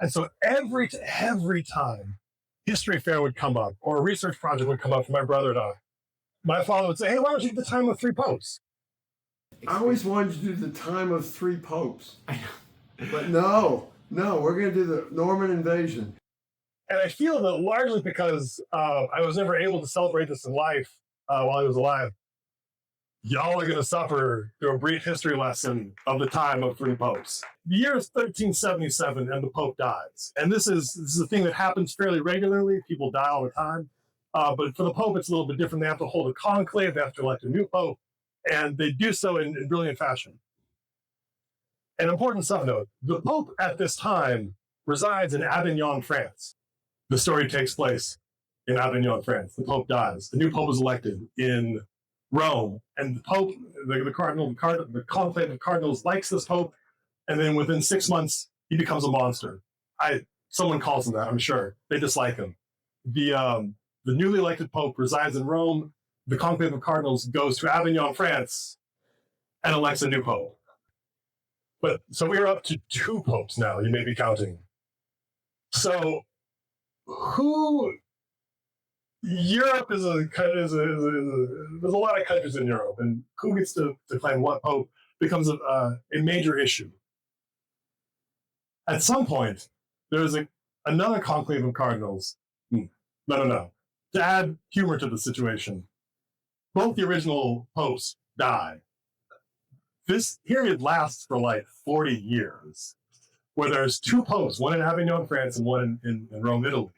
And so every time history fair would come up or a research project would come up for my brother and I, my father would say, "Hey, why don't you get the time of three popes?" I always wanted to do the time of three popes. But no, we're going to do the Norman invasion. And I feel that largely because I was never able to celebrate this in life while I was alive. Y'all are going to suffer through a brief history lesson of the time of three popes. The year is 1377 and the pope dies. And this is a thing that happens fairly regularly. People die all the time. But for the pope, it's a little bit different. They have to hold a conclave. They have to elect a new pope. And they do so in brilliant fashion. An important sub note, the pope at this time resides in Avignon, France. The story takes place in Avignon, France. The pope dies. The new pope is elected in Rome, and the pope, the conclave of cardinals likes this pope, and then within 6 months he becomes a monster. Someone calls him that, I'm sure. They dislike him. The newly elected pope resides in Rome. The conclave of cardinals goes to Avignon, France, and elects a new pope. But so we're up to two popes now. You may be counting. So Europe is there's a lot of countries in Europe, and who gets to claim what pope becomes a major issue. At some point, there's another conclave of cardinals. No. To add humor to the situation, both the original popes die. This period lasts for like 40 years, where there's two popes, one in Avignon, France, and one in Rome, Italy.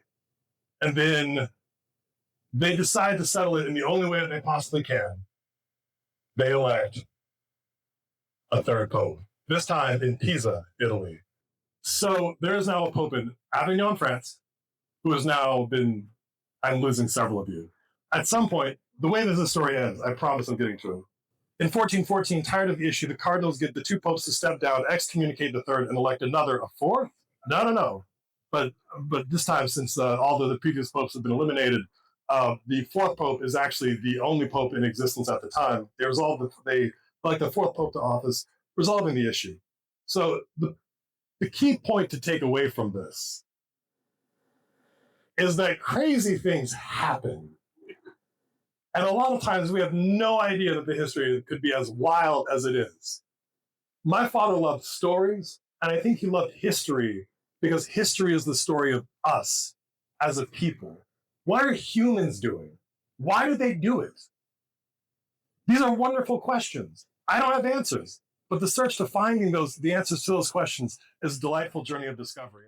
And then they decide to settle it in the only way that they possibly can. They elect a third pope, this time in Pisa, Italy. So there is now a pope in Avignon, France, who has now been, I'm losing several of you. At some point, the way that the story ends, I promise I'm getting to it. In 1414, tired of the issue, the cardinals get the two popes to step down, excommunicate the third, and elect a fourth? No. But this time, since all the previous popes have been eliminated, the fourth pope is actually the only pope in existence at the time. They elect the fourth pope to office, resolving the issue. So the key point to take away from this is that crazy things happen. And a lot of times we have no idea that the history could be as wild as it is. My father loved stories, and I think he loved history because history is the story of us as a people. What are humans doing? Why did they do it? These are wonderful questions. I don't have answers, but the search to finding the answers to those questions is a delightful journey of discovery.